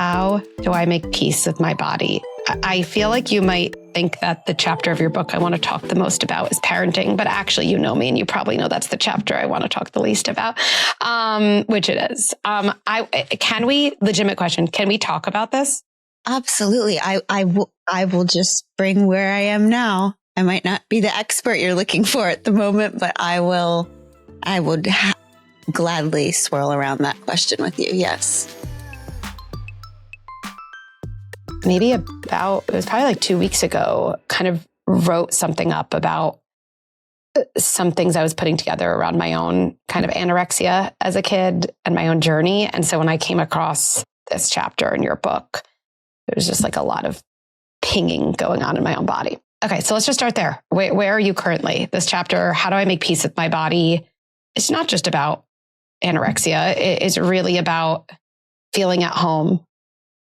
how do I make peace with my body? I feel like you might think that the chapter of your book I want to talk the most about is parenting, but actually you know me and you probably know that's the chapter I want to talk the least about, which it is. Legitimate question, can we talk about this? Absolutely. I will just bring where I am now. I might not be the expert you're looking for at the moment, but I would gladly swirl around that question with you. Yes. It was probably like 2 weeks ago, kind of wrote something up about some things I was putting together around my own kind of anorexia as a kid and my own journey. And so when I came across this chapter in your book, there was just like a lot of pinging going on in my own body. Okay, so let's just start there. Where are you currently? This chapter, how do I make peace with my body? It's not just about anorexia. It is really about feeling at home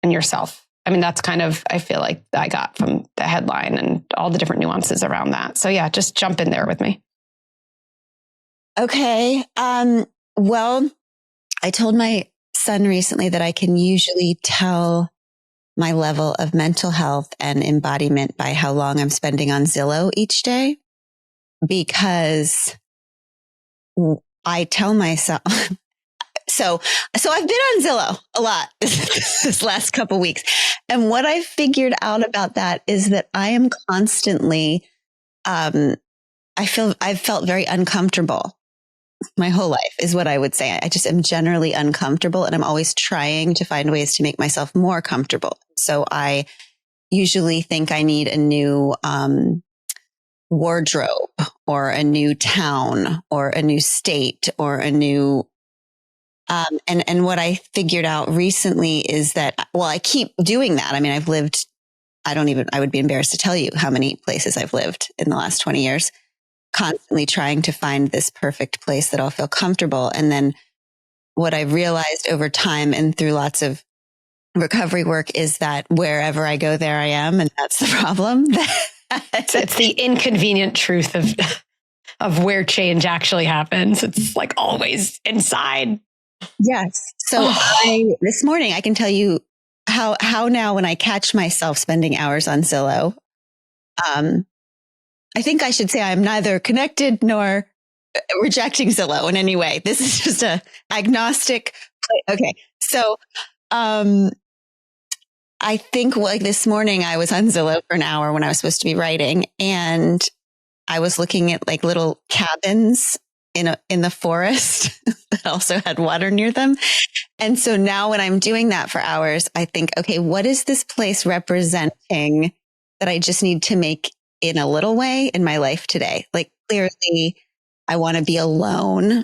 in yourself. I mean, that's kind of, I feel like I got from the headline and all the different nuances around that. So yeah, just jump in there with me. Okay. Well, I told my son recently that I can usually tell my level of mental health and embodiment by how long I'm spending on Zillow each day, because I tell myself, So I've been on Zillow a lot this last couple weeks. And what I figured out about that is that I am constantly, I've felt very uncomfortable my whole life is what I would say. I just am generally uncomfortable and I'm always trying to find ways to make myself more comfortable. So I usually think I need a new, wardrobe or a new town or a new state or a new, and what I figured out recently is that, well, I keep doing that. I mean, I would be embarrassed to tell you how many places I've lived in the last 20 years, constantly trying to find this perfect place that I'll feel comfortable. And then what I've realized over time and through lots of recovery work is that wherever I go, there I am. And that's the problem. It's the inconvenient truth of where change actually happens. It's like always inside. Yes. So this morning, I can tell you how now when I catch myself spending hours on Zillow, I think I should say I'm neither connected nor rejecting Zillow in any way. This is just a agnostic. Okay. So, I think like this morning I was on Zillow for an hour when I was supposed to be writing, and I was looking at like little cabins in the forest that also had water near them. And so now when I'm doing that for hours, I think, okay, what is this place representing that I just need to make in a little way in my life today? Like clearly I want to be alone.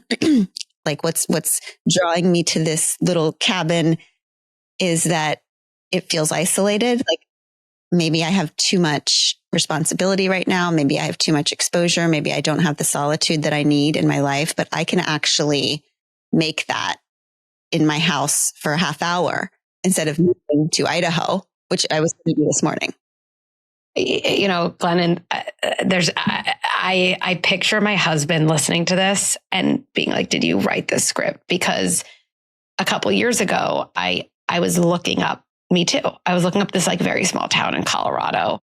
Like what's drawing me to this little cabin is that it feels isolated. Like maybe I have too much responsibility right now. Maybe I have too much exposure. Maybe I don't have the solitude that I need in my life, but I can actually make that in my house for a half hour instead of moving to Idaho, which I was going to do this morning. You know, Glennon, I picture my husband listening to this and being like, did you write this script? Because a couple years ago, I was looking up, me too. I was looking up this like very small town in Colorado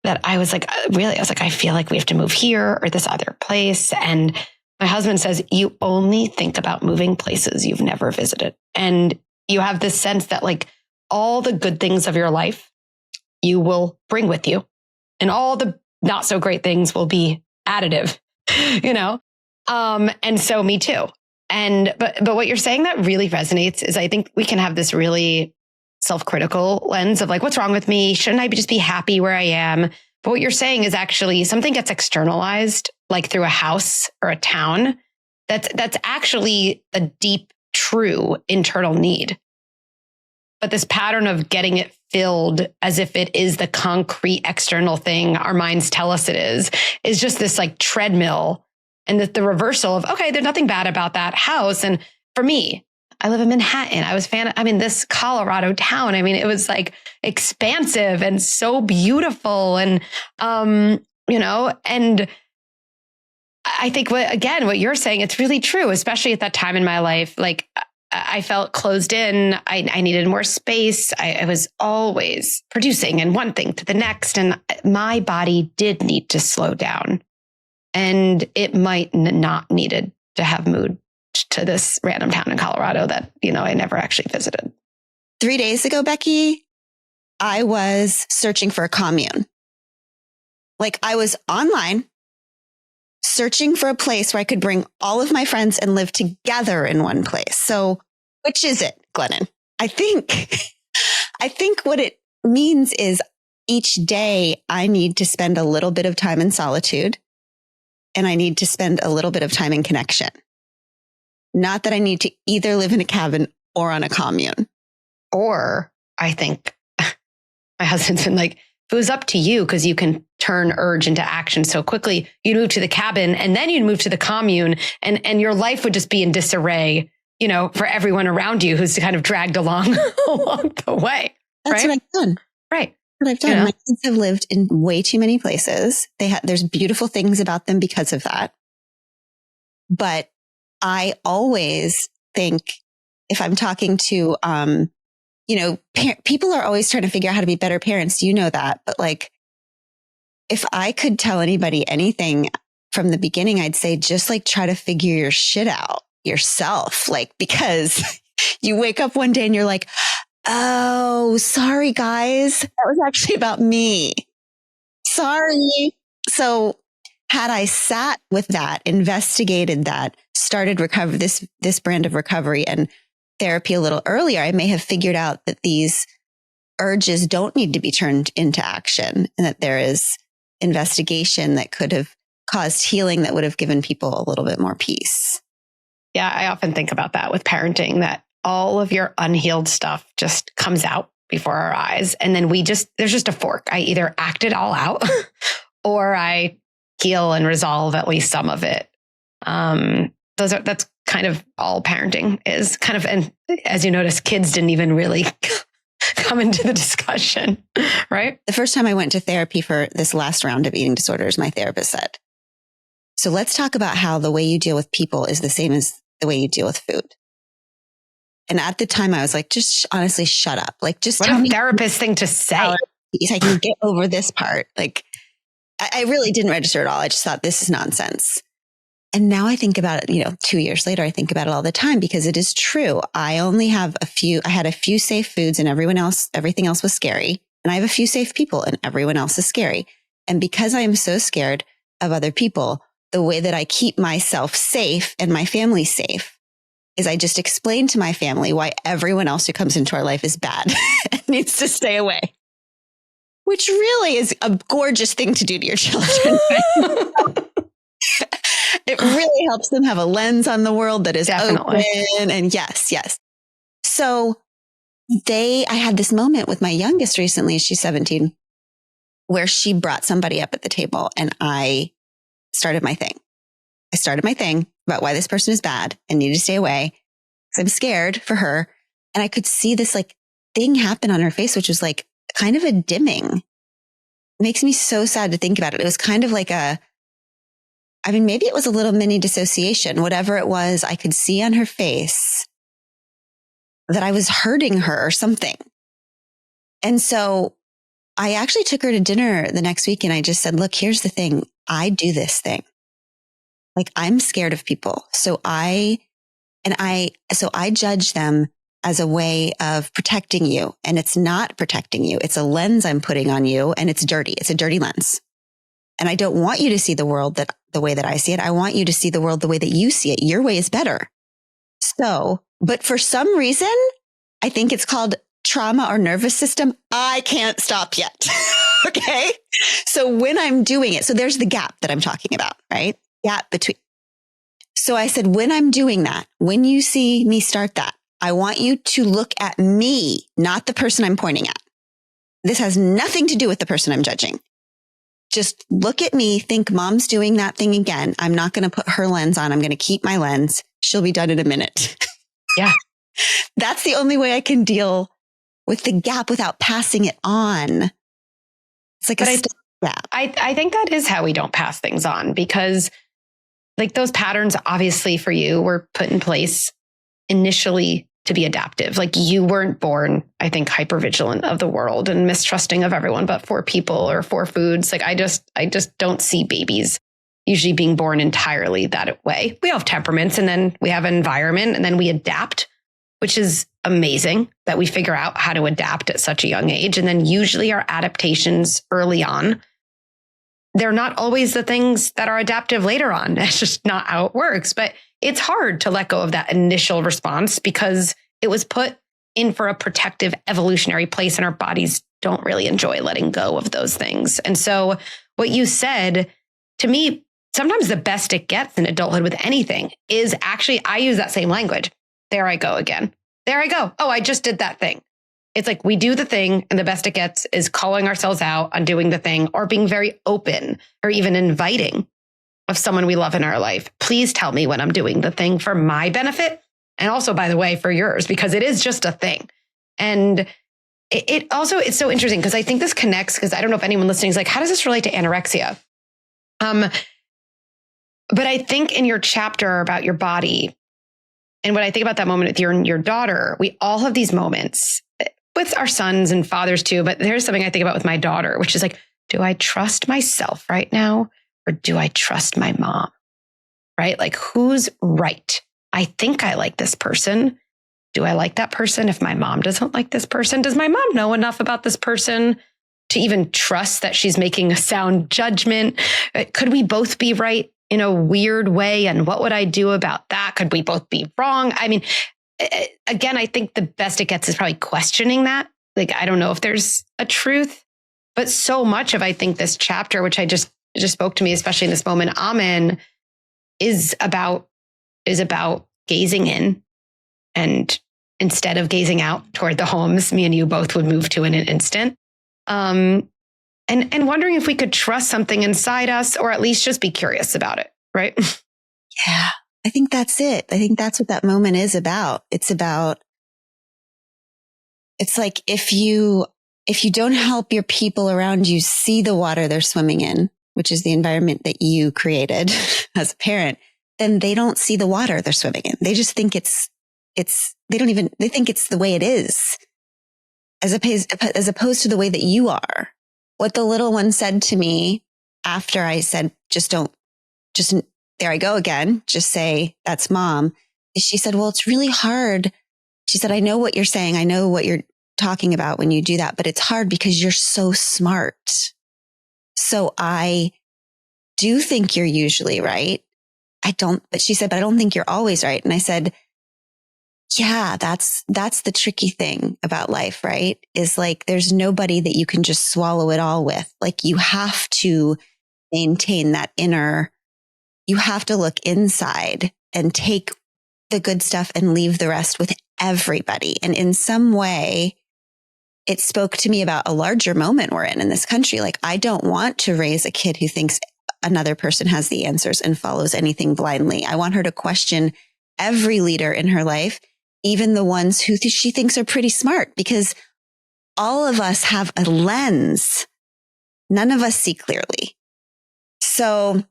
that I was like, I feel like we have to move here or this other place. And my husband says, you only think about moving places you've never visited. And you have this sense that like all the good things of your life, you will bring with you. And all the not so great things will be additive, you know? And so me too. But what you're saying that really resonates is I think we can have this really self-critical lens of like, what's wrong with me? Shouldn't I just be happy where I am? But what you're saying is actually something gets externalized, like through a house or a town. That's actually a deep, true internal need. But this pattern of getting it filled as if it is the concrete external thing our minds tell us it is just this like treadmill. And the reversal of, okay, there's nothing bad about that house. And for me, I live in Manhattan. This Colorado town, it was like expansive and so beautiful. And, and I think what you're saying, it's really true, especially at that time in my life. Like I felt closed in. I needed more space. I was always producing and one thing to the next. And my body did need to slow down. And it might not needed to have moved to this random town in Colorado that, I never actually visited. 3 days ago, Becky, I was searching for a commune. Like I was online searching for a place where I could bring all of my friends and live together in one place. So which is it, Glennon? I think what it means is each day I need to spend a little bit of time in solitude and I need to spend a little bit of time in connection. Not that I need to either live in a cabin or on a commune. Or I think my husband's been like, if it was up to you, because you can turn urge into action so quickly, you'd move to the cabin and then you'd move to the commune and your life would just be in disarray, for everyone around you who's kind of dragged along the way. That's right? what I've done. Right. What I've done. My kids have lived in way too many places. There's beautiful things about them because of that. But I always think if I'm talking to, people are always trying to figure out how to be better parents. You know that. But like, if I could tell anybody anything from the beginning, I'd say just like try to figure your shit out yourself. Like, because you wake up one day and you're like, oh, sorry, guys. That was actually about me. Sorry. So had I sat with that, investigated that, started this brand of recovery and therapy a little earlier, I may have figured out that these urges don't need to be turned into action and that there is investigation that could have caused healing that would have given people a little bit more peace. Yeah, I often think about that with parenting, that all of your unhealed stuff just comes out before our eyes. And then there's just a fork. I either act it all out or I heal and resolve at least some of it. That's kind of all parenting is kind of, and as you notice, kids didn't even really come into the discussion, right? The first time I went to therapy for this last round of eating disorders, my therapist said, so let's talk about how the way you deal with people is the same as the way you deal with food. And at the time I was like, just honestly, shut up. Like, just what tell me. What a therapist thing to say. I can get over this part. Like, I really didn't register at all. I just thought this is nonsense. And now I think about it, 2 years later, I think about it all the time because it is true. I had a few safe foods and everything else was scary. And I have a few safe people and everyone else is scary. And because I am so scared of other people, the way that I keep myself safe and my family safe is I just explain to my family why everyone else who comes into our life is bad and needs to stay away. Which really is a gorgeous thing to do to your children. It really helps them have a lens on the world that is open. And yes. So I had this moment with my youngest recently, she's 17, where she brought somebody up at the table and I started my thing. I started my thing about why this person is bad and need to stay away. So I'm scared for her. And I could see this like thing happen on her face, which was like kind of a dimming. It makes me so sad to think about it. It was kind of like maybe it was a little mini dissociation, whatever it was. I could see on her face that I was hurting her or something. And so I actually took her to dinner the next week and I just said, look, here's the thing. I do this thing. Like I'm scared of people. So I judge them as a way of protecting you. And it's not protecting you. It's a lens I'm putting on you and it's dirty. It's a dirty lens. And I don't want you to see the world the way that I see it. I want you to see the world the way that you see it. Your way is better. So, but for some reason, I think it's called trauma or nervous system. I can't stop yet. Okay. So when I'm doing it, so there's the gap that I'm talking about, right? Gap between. So I said, when I'm doing that, when you see me start that, I want you to look at me, not the person I'm pointing at. This has nothing to do with the person I'm judging. Just look at me, think mom's doing that thing again. I'm not going to put her lens on. I'm going to keep my lens. She'll be done in a minute. Yeah. That's the only way I can deal with the gap without passing it on. It's like gap. I think that is how we don't pass things on because like those patterns, obviously for you were put in place initially to be adaptive. Like you weren't born, I think, hypervigilant of the world and mistrusting of everyone but for people or for foods. Like I just don't see babies usually being born entirely that way. We all have temperaments, and then we have environment, and then we adapt, which is amazing that we figure out how to adapt at such a young age. And then usually our adaptations early on, they're not always the things that are adaptive later on. That's just not how it works. But it's hard to let go of that initial response because it was put in for a protective evolutionary place, and our bodies don't really enjoy letting go of those things. And so what you said, to me, sometimes the best it gets in adulthood with anything is actually, I use that same language. There I go again. There I go. Oh, I just did that thing. It's like we do the thing, and the best it gets is calling ourselves out on doing the thing, or being very open or even inviting of someone we love in our life. Please tell me when I'm doing the thing for my benefit. And also, by the way, for yours, because it is just a thing. And it also, it's so interesting because I think this connects, because I don't know if anyone listening is like, how does this relate to anorexia? But I think in your chapter about your body, and when I think about that moment with your daughter, we all have these moments with our sons and fathers too. But there's something I think about with my daughter, which is like, do I trust myself right now? Or do I trust my mom? Right? Like, who's right? I think I like this person. Do I like that person if my mom doesn't like this person? Does my mom know enough about this person to even trust that she's making a sound judgment? Could we both be right in a weird way? And what would I do about that? Could we both be wrong? I mean, again, I think the best it gets is probably questioning that. Like, I don't know if there's a truth, but so much of, I think, this chapter, which I just spoke to me, especially in this moment I'm in, is about gazing in, and instead of gazing out toward the homes me and you both would move to in an instant. And wondering if we could trust something inside us, or at least just be curious about it. Right. Yeah. I think that's it. I think that's what that moment is about. It's like if you don't help your people around you see the water they're swimming in, which is the environment that you created as a parent, then they don't see the water they're swimming in. They just think they think it's the way it is, as opposed to the way that you are. What the little one said to me after I said, there I go again, just say, that's mom. She said, well, it's really hard. She said, I know what you're saying. I know what you're talking about when you do that, but it's hard because you're so smart. So I do think you're usually right. But she said, but I don't think you're always right. And I said, yeah, that's the tricky thing about life, right? Is like, there's nobody that you can just swallow it all with. Like, you have to maintain that you have to look inside and take the good stuff and leave the rest with everybody. And in some way, it spoke to me about a larger moment we're in this country. Like, I don't want to raise a kid who thinks another person has the answers and follows anything blindly. I want her to question every leader in her life, even the ones who she thinks are pretty smart, because all of us have a lens. None of us see clearly. So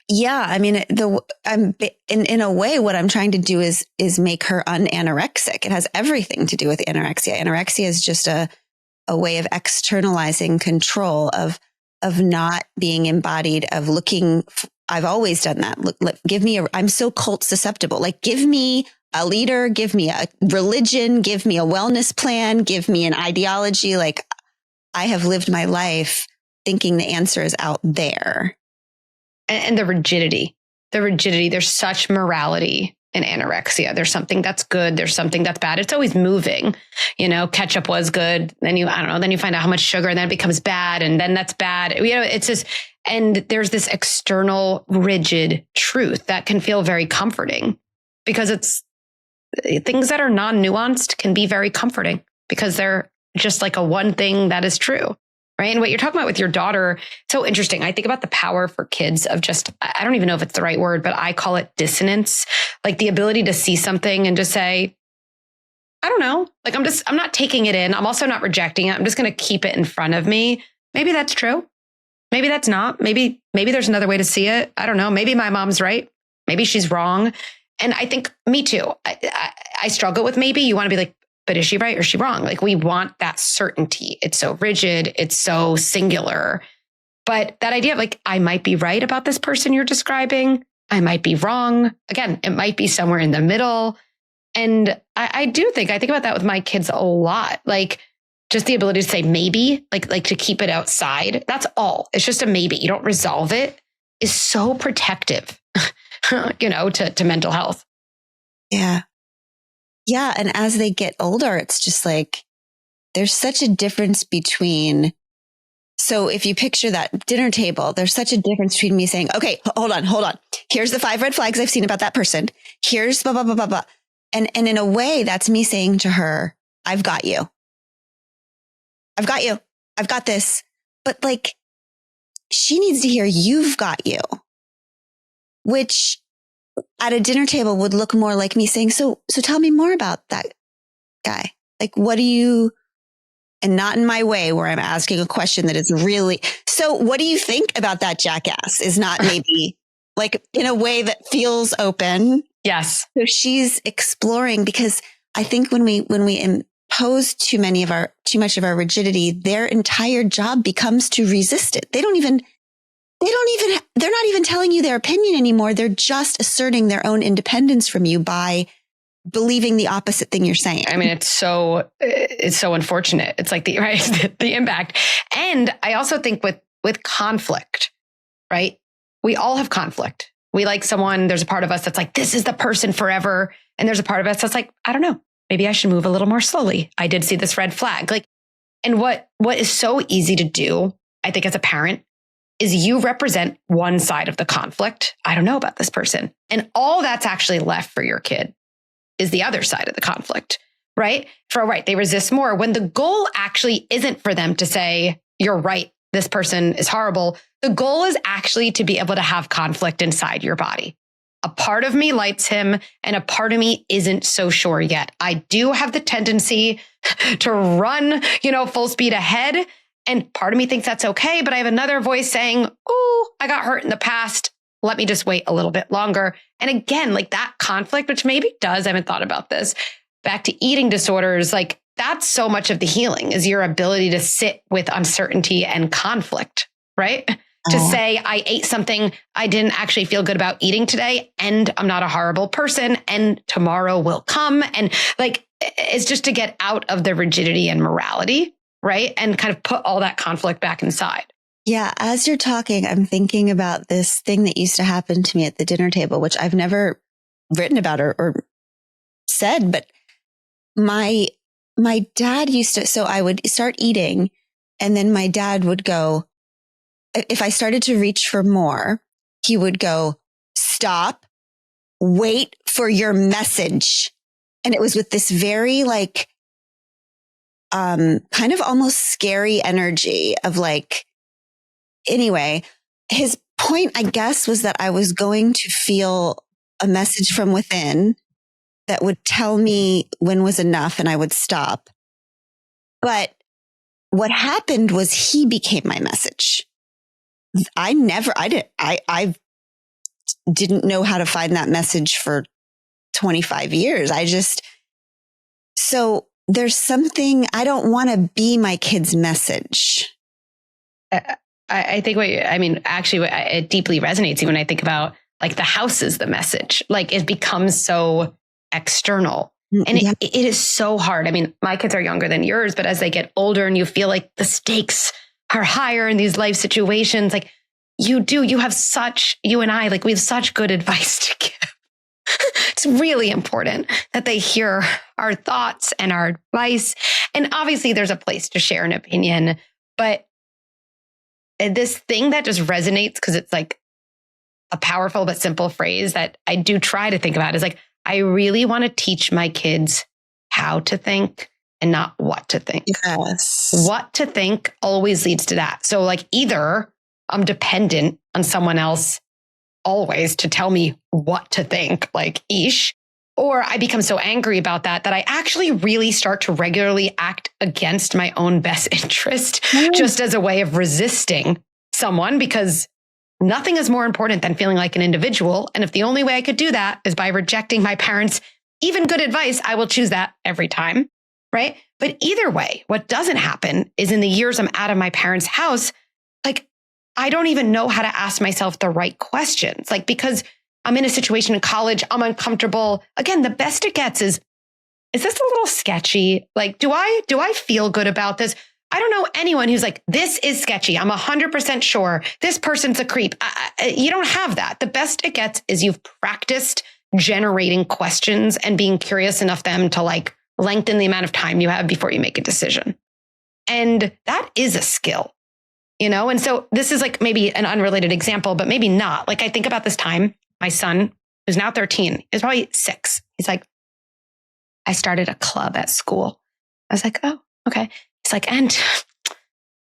yeah, I mean, in a way, what I'm trying to do is make her unanorexic. It has everything to do with anorexia. Anorexia is just a way of externalizing control, of not being embodied, of looking. I've always done that. Look, I'm so cult susceptible. Like, give me a leader, give me a religion, give me a wellness plan, give me an ideology. Like, I have lived my life thinking the answer is out there. And the rigidity, there's such morality in anorexia. There's something that's good. There's something that's bad. It's always moving. Ketchup was good. Then then you find out how much sugar, and then it becomes bad. And then that's bad. It's just, and there's this external rigid truth that can feel very comforting, because it's things that are non-nuanced can be very comforting because they're just like a one thing that is true. Right. And what you're talking about with your daughter, so interesting. I think about the power for kids of just, I don't even know if it's the right word, but I call it dissonance. Like the ability to see something and just say, I don't know. Like, I'm not taking it in. I'm also not rejecting it. I'm just going to keep it in front of me. Maybe that's true. Maybe that's not. Maybe there's another way to see it. I don't know. Maybe my mom's right. Maybe she's wrong. And I think me too. I struggle with maybe. You want to be like, but is she right or is she wrong? Like we want that certainty. It's so rigid. It's so singular. But that idea of like, I might be right about this person you're describing. I might be wrong. Again, it might be somewhere in the middle. And I think about that with my kids a lot. Like just the ability to say maybe, like to keep it outside. That's all. It's just a maybe. You don't resolve it is so protective, to mental health. Yeah. Yeah. And as they get older, it's just like, there's such a difference between, so if you picture that dinner table, there's such a difference between me saying, okay, hold on. Here's the 5 red flags I've seen about that person. Here's blah, blah, blah, blah, blah. And in a way, that's me saying to her, I've got you. I've got this. But like, she needs to hear you've got you, which at a dinner table would look more like me saying, so tell me more about that guy. Like, what do you, and not in my way where I'm asking a question that is really, so what do you think about that jackass is not maybe like in a way that feels open. Yes. So she's exploring, because I think when we impose too much of our rigidity, their entire job becomes to resist it. They're not even telling you their opinion anymore. They're just asserting their own independence from you by believing the opposite thing you're saying. I mean, it's so unfortunate. It's like the impact. And I also think with conflict, right? We all have conflict. We like someone, there's a part of us that's like, this is the person forever. And there's a part of us that's like, I don't know, maybe I should move a little more slowly. I did see this red flag. Like, and what is so easy to do, I think as a parent, is you represent one side of the conflict. I don't know about this person. And all that's actually left for your kid is the other side of the conflict, right? They resist more when the goal actually isn't for them to say, you're right, this person is horrible. The goal is actually to be able to have conflict inside your body. A part of me likes him and a part of me isn't so sure yet. I do have the tendency to run, full speed ahead. And part of me thinks that's okay. But I have another voice saying, oh, I got hurt in the past. Let me just wait a little bit longer. And again, like that conflict, which maybe I haven't thought about this, back to eating disorders, like that's so much of the healing is your ability to sit with uncertainty and conflict, right? To say, I ate something I didn't actually feel good about eating today, and I'm not a horrible person, and tomorrow will come. And like, it's just to get out of the rigidity and morality, right? And kind of put all that conflict back inside. Yeah. As you're talking, I'm thinking about this thing that used to happen to me at the dinner table, which I've never written about or said, but my dad used to, so I would start eating and then my dad would go, if I started to reach for more, he would go, stop, wait for your message. And it was with this very like, kind of almost scary energy of like, anyway, his point, I guess, was that I was going to feel a message from within that would tell me when was enough and I would stop. But what happened was he became my message. I didn't know how to find that message for 25 years. So there's something, I don't want to be my kid's message. I think it deeply resonates even when I think about like the house is the message. Like it becomes so external and it is so hard. I mean, my kids are younger than yours, but as they get older and you feel like the stakes are higher in these life situations, like you have such good advice to give. It's really important that they hear our thoughts and our advice. And obviously there's a place to share an opinion, but this thing that just resonates because it's like a powerful but simple phrase that I do try to think about is like, I really want to teach my kids how to think and not what to think. Yes. What to think always leads to that. So like either I'm dependent on someone else always to tell me what to think, like ish, or I become so angry about that I actually really start to regularly act against my own best interest just as a way of resisting someone, because nothing is more important than feeling like an individual. And if the only way I could do that is by rejecting my parents' even good advice, I will choose that every time. Right. But either way, what doesn't happen is in the years I'm out of my parents' house, like, I don't even know how to ask myself the right questions. Like, because I'm in a situation in college, I'm uncomfortable. Again, the best it gets is this a little sketchy? Like, do I feel good about this? I don't know anyone who's like, this is sketchy. I'm 100% sure this person's a creep. You don't have that. The best it gets is you've practiced generating questions and being curious enough them to like lengthen the amount of time you have before you make a decision. And that is a skill, you know? And so this is like maybe an unrelated example, but maybe not. Like I think about this time, my son, who's now 13, is probably 6. He's like, I started a club at school. I was like, oh, okay. He's like, and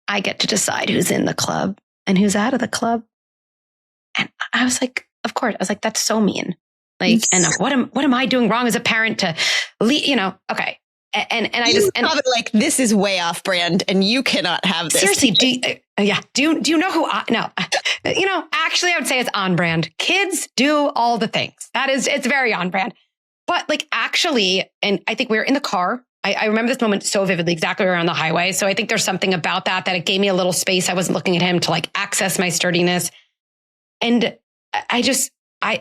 I get to decide who's in the club and who's out of the club. And I was like, of course. I was like, that's so mean. Like, and what am I doing wrong as a parent to leave, you know? Okay. And I just, and probably like, this is way off brand and you cannot have this. Seriously. Do you know who, no, you know, actually I would say it's on brand. Kids do all the things. It's very on brand. But like actually, and I think we were in the car. I remember this moment so vividly, exactly around the highway. So I think there's something about that it gave me a little space. I wasn't looking at him to like access my sturdiness. And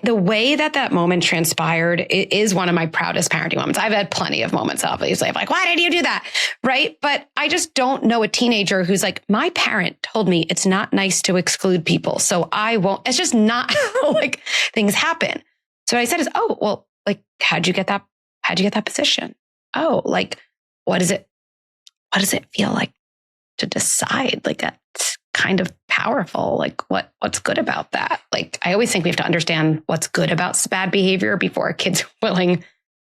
the way that moment transpired is one of my proudest parenting moments. I've had plenty of moments, obviously. I'm like, why did you do that? Right. But I just don't know a teenager who's like, my parent told me it's not nice to exclude people. So I won't. It's just not how like things happen. So what I said is, oh, well, like, how'd you get that position? Oh, like, what does it feel like to decide? Like, that's kind of powerful. Like, what's good about that? Like, I always think we have to understand what's good about bad behavior before a kid's willing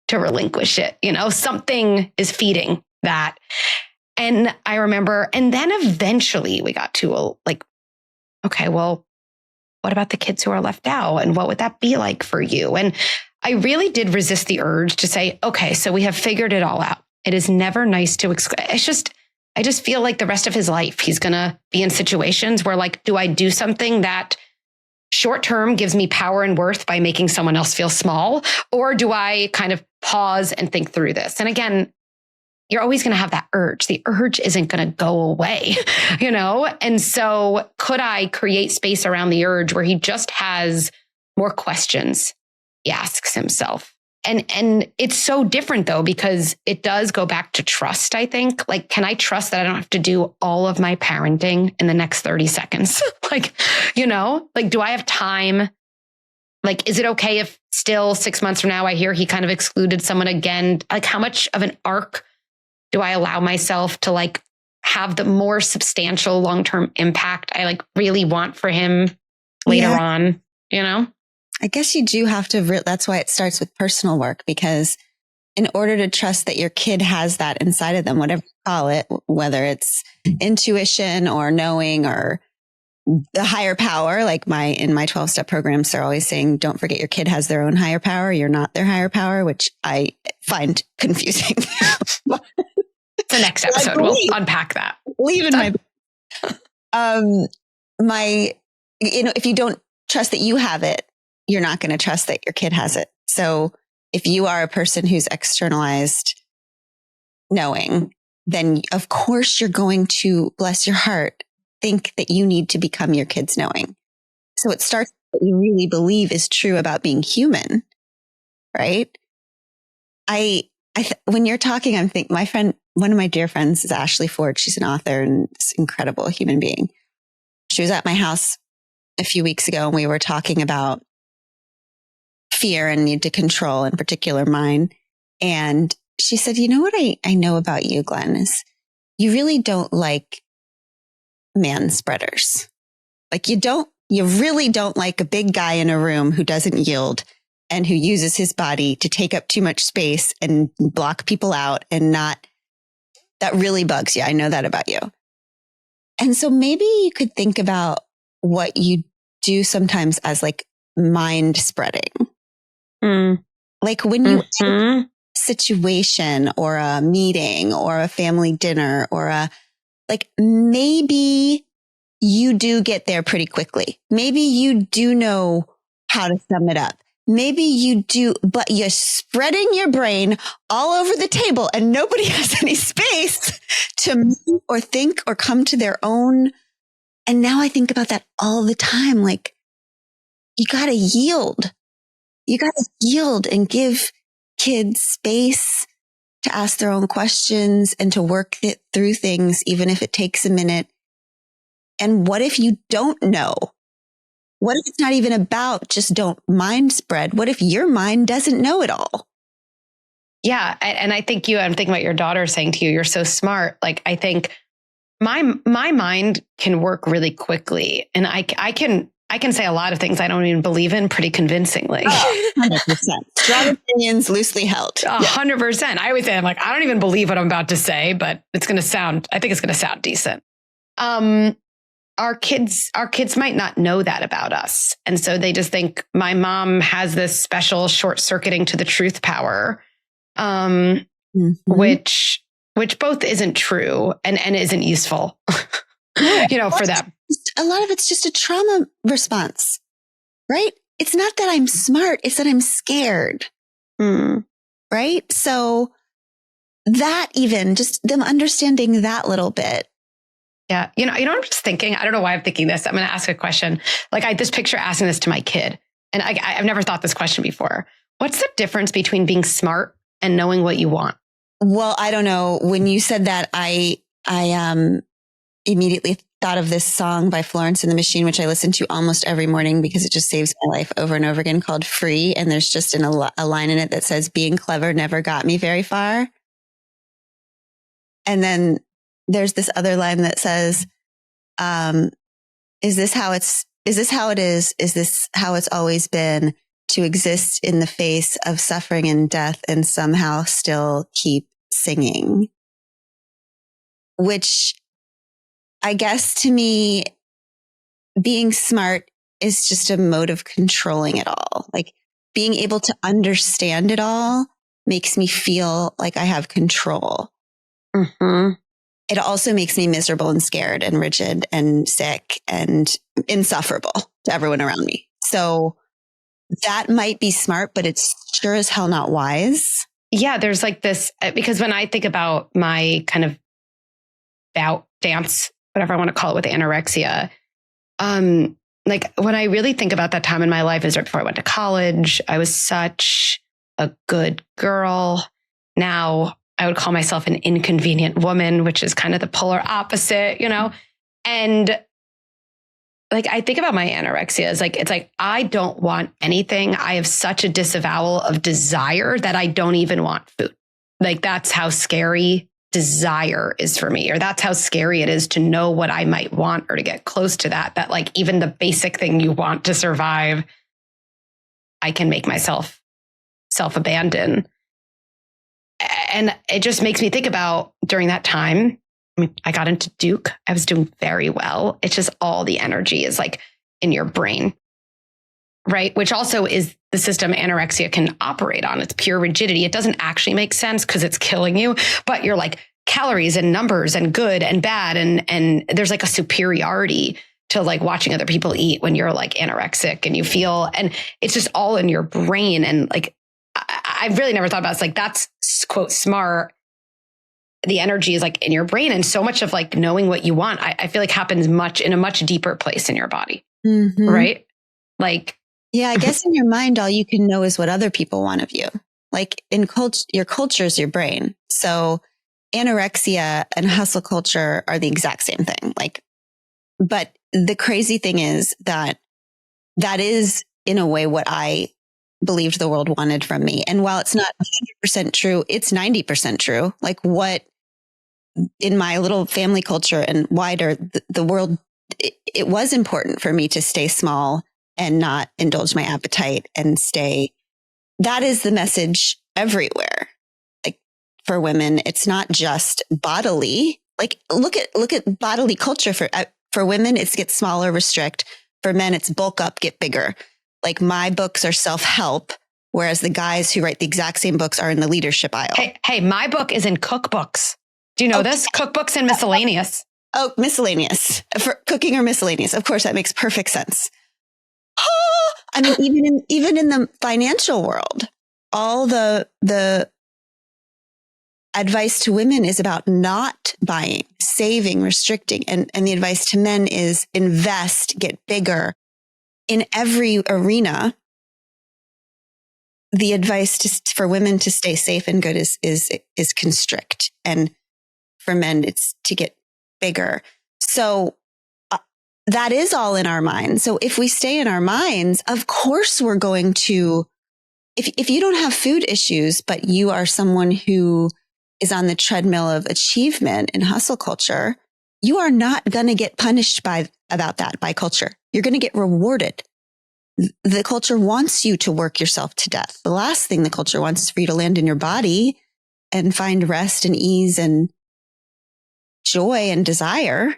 to relinquish it. You know, something is feeding that. And I remember, and then eventually we got to okay, well, what about the kids who are left out? And what would that be like for you? And I really did resist the urge to say, okay, so we have figured it all out. It is never nice to I just feel like the rest of his life, he's going to be in situations where like, do I do something that short term gives me power and worth by making someone else feel small? Or do I kind of pause and think through this? And again, you're always going to have that urge. The urge isn't going to go away, you know? And so could I create space around the urge where he just has more questions? He asks himself. And it's so different though, because it does go back to trust, I think. Like, can I trust that I don't have to do all of my parenting in the next 30 seconds? Like, you know, like, do I have time? Like, is it okay if still 6 months from now, I hear he kind of excluded someone again? Like, how much of an arc do I allow myself to like have the more substantial long-term impact I like really want for him later on, you know? I guess you do have to, that's why it starts with personal work, because in order to trust that your kid has that inside of them, whatever you call it, whether it's intuition or knowing or the higher power, like in my 12-step programs, they're always saying, don't forget your kid has their own higher power. You're not their higher power, which I find confusing. The next episode, we'll unpack that. Leave in if you don't trust that you have it, you're not going to trust that your kid has it. So if you are a person who's externalized knowing, then of course you're going to, bless your heart, think that you need to become your kid's knowing. So it starts with what you really believe is true about being human, right? When you're talking, I'm thinking, one of my dear friends is Ashley Ford. She's an author and this incredible human being. She was at my house a few weeks ago and we were talking about fear and need to control, in particular mine. And she said, you know what I know about you, Glenn, is you really don't like man spreaders. Like you really don't like a big guy in a room who doesn't yield and who uses his body to take up too much space and block people out that really bugs you. I know that about you. And so maybe you could think about what you do sometimes as like mind spreading. Like when you take a situation or a meeting or a family dinner or maybe you do get there pretty quickly. Maybe you do know how to sum it up. maybe you do, but you're spreading your brain all over the table and nobody has any space to move or think or come to their own. And now I think about that all the time. Like, you got to yield. You got to yield and give kids space to ask their own questions and to work through things, even if it takes a minute. And what if you don't know? What if it's not even about just don't mind spread? What if your mind doesn't know it all? Yeah. And I think I'm thinking about your daughter saying to you, you're so smart. Like, I think my mind can work really quickly. And I can say a lot of things I don't even believe in pretty convincingly. 100%. Strong opinions, loosely held. 100%. I always say, I'm like, I don't even believe what I'm about to say, but I think it's going to sound decent. Our kids might not know that about us. And so they just think my mom has this special short circuiting to the truth power, which both isn't true and isn't useful, for them. A lot of it's just a trauma response, right? It's not that I'm smart. It's that I'm scared. Right? So that even just them understanding that little bit. Yeah. I'm just thinking, I don't know why I'm thinking this. I'm going to ask a question. Like I just picture asking this to my kid. And I've never thought this question before. What's the difference between being smart and knowing what you want? Well, I don't know. When you said that, I immediately thought of this song by Florence and the Machine, which I listen to almost every morning because it just saves my life over and over again, called Free. And there's just a line in it that says, being clever never got me very far. And then there's this other line that says, is this how it is? Is this how it's always been, to exist in the face of suffering and death and somehow still keep singing? Which I guess to me, being smart is just a mode of controlling it all. Like being able to understand it all makes me feel like I have control. Mm-hmm. It also makes me miserable and scared and rigid and sick and insufferable to everyone around me. So that might be smart, but it's sure as hell not wise. Yeah, there's like this, because when I think about my kind of bout, dance, whatever I want to call it, with anorexia, like when I really think about that time in my life is right before I went to college. I was such a good girl. Now I would call myself an inconvenient woman, which is kind of the polar opposite, and like, I think about my anorexia as like, it's like, I don't want anything. I have such a disavowal of desire that I don't even want food. Like, that's how scary desire is for me, or that's how scary it is to know what I might want or to get close to that like even the basic thing you want to survive, I can make myself self-abandon. And it just makes me think about during that time, I got into Duke. I was doing very well. It's just all the energy is like in your brain, right? Which also is the system anorexia can operate on. It's pure rigidity. It doesn't actually make sense because it's killing you, but you're like calories and numbers and good and bad. And there's like a superiority to like watching other people eat when you're like anorexic and you feel, and it's just all in your brain. And like, I've really never thought about it. It's like, that's quote smart. The energy is like in your brain, and so much of like knowing what you want, I feel like happens in a much deeper place in your body. Mm-hmm. Right? Like, yeah, I guess in your mind, all you can know is what other people want of you. Like in your culture is your brain. So anorexia and hustle culture are the exact same thing. Like, but the crazy thing is that is in a way what I believed the world wanted from me. And while it's not 100% true, it's 90% true. Like what in my little family culture and wider the world, it was important for me to stay small and not indulge my appetite and stay. That is the message everywhere. Like for women, it's not just bodily. Like look at bodily culture for women, it's get smaller, restrict. For men, it's bulk up, get bigger. Like my books are self-help, whereas the guys who write the exact same books are in the leadership aisle. Hey, my book is in cookbooks. Do you know this? Cookbooks and miscellaneous. Oh, miscellaneous. For cooking or miscellaneous. Of course, that makes perfect sense. I mean, even in the financial world, all the advice to women is about not buying, saving, restricting. And the advice to men is invest, get bigger. In every arena, the advice for women to stay safe and good is constrict. And for men, it's to get bigger. So that is all in our minds. So if we stay in our minds, of course we're going to, if you don't have food issues, but you are someone who is on the treadmill of achievement in hustle culture, you are not going to get punished about that by culture. You're going to get rewarded. The culture wants you to work yourself to death. The last thing the culture wants is for you to land in your body and find rest and ease and joy and desire.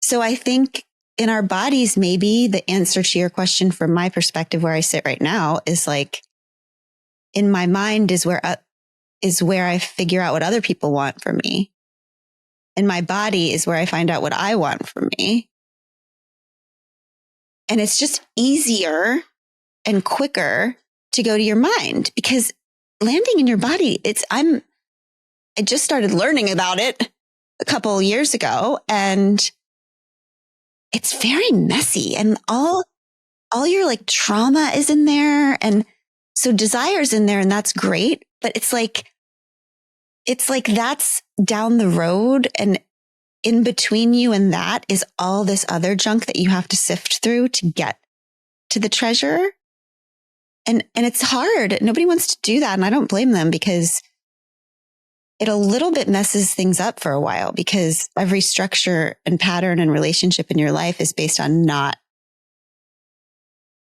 So I think in our bodies, maybe the answer to your question from my perspective, where I sit right now, is like, in my mind is where I figure out what other people want from me. And my body is where I find out what I want from me. And it's just easier and quicker to go to your mind, because landing in your body, I just started learning about it a couple of years ago, and it's very messy, and all your like trauma is in there. And so desire's in there, and that's great. But it's like that's down the road, and in between you and that is all this other junk that you have to sift through to get to the treasure. And it's hard. Nobody wants to do that. And I don't blame them, because it a little bit messes things up for a while, because every structure and pattern and relationship in your life is based on not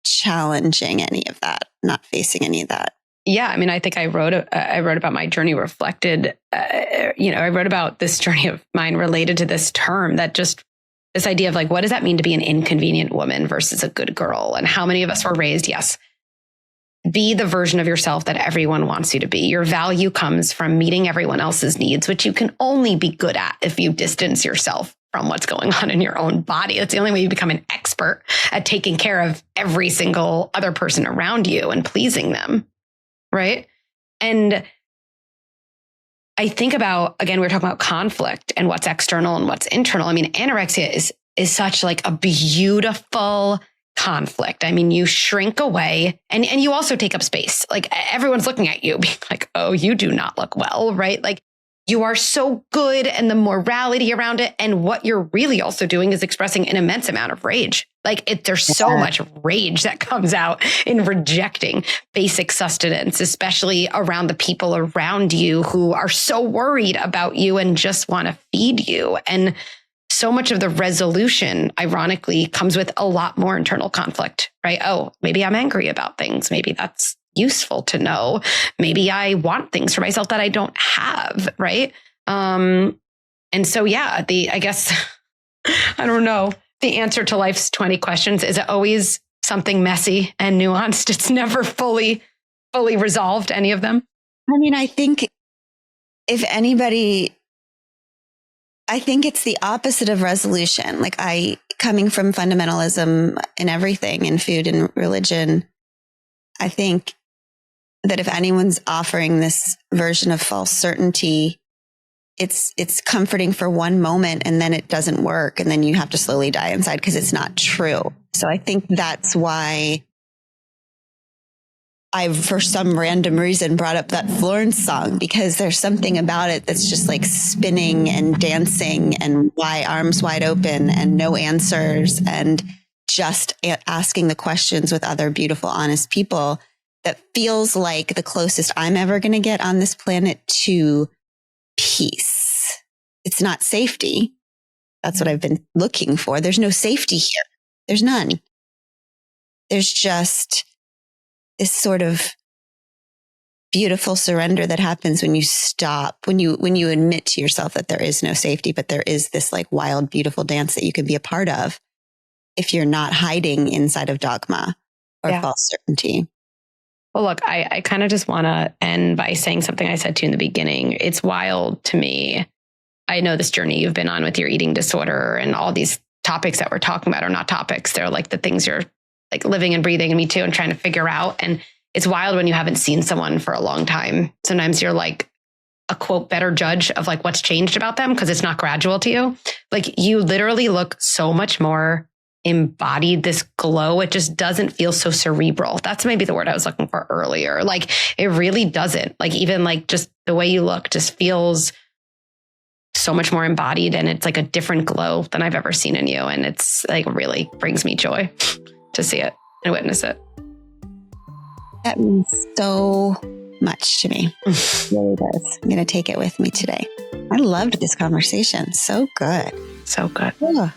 challenging any of that, not facing any of that. Yeah. I mean, I think I wrote about my journey reflected, I wrote about this journey of mine related to this term, that just this idea of like, what does that mean to be an inconvenient woman versus a good girl? And how many of us were raised, yes, be the version of yourself that everyone wants you to be. Your value comes from meeting everyone else's needs, which you can only be good at if you distance yourself from what's going on in your own body. That's the only way you become an expert at taking care of every single other person around you and pleasing them. Right. And I think about, again, we were talking about conflict and what's external and what's internal. I mean, anorexia is such like a beautiful conflict. I mean, you shrink away and you also take up space. Like everyone's looking at you being like, oh, you do not look well, right? Like you are so good, and the morality around it. And what you're really also doing is expressing an immense amount of rage. Like there's so much rage that comes out in rejecting basic sustenance, especially around the people around you who are so worried about you and just want to feed you. And so much of the resolution, ironically, comes with a lot more internal conflict, right? Oh, maybe I'm angry about things. Maybe that's useful to know. Maybe I want things for myself that I don't have, right? And so, yeah, I guess, I don't know. The answer to life's 20 questions is always something messy and nuanced. It's never fully resolved, any of them. I mean, I think if anybody, I think it's the opposite of resolution. Like coming from fundamentalism in everything, in food and religion, I think that if anyone's offering this version of false certainty, it's comforting for one moment, and then it doesn't work. And then you have to slowly die inside because it's not true. So I think that's why I, for some random reason, brought up that Florence song, because there's something about it that's just like spinning and dancing and arms wide open and no answers, and just asking the questions with other beautiful, honest people, that feels like the closest I'm ever going to get on this planet to peace. It's not safety. That's what I've been looking for. There's no safety here. There's none. There's just this sort of beautiful surrender that happens when you stop, when you admit to yourself that there is no safety, but there is this like wild, beautiful dance that you can be a part of if you're not hiding inside of dogma or false certainty. Well, look, I kind of just want to end by saying something I said to you in the beginning. It's wild to me. I know this journey you've been on with your eating disorder, and all these topics that we're talking about are not topics. They're like the things you're like living and breathing, and me too, and trying to figure out. And it's wild when you haven't seen someone for a long time. Sometimes you're like a quote better judge of like what's changed about them because it's not gradual to you. Like you literally look so much more embodied, this glow. It just doesn't feel so cerebral. That's maybe the word I was looking for earlier. Like it really doesn't. Like even like just the way you look just feels so much more embodied, and it's like a different glow than I've ever seen in you. And it's like really brings me joy to see it and witness it. That means so much to me. It really does. I'm going to take it with me today. I loved this conversation. So good. So good. Yeah.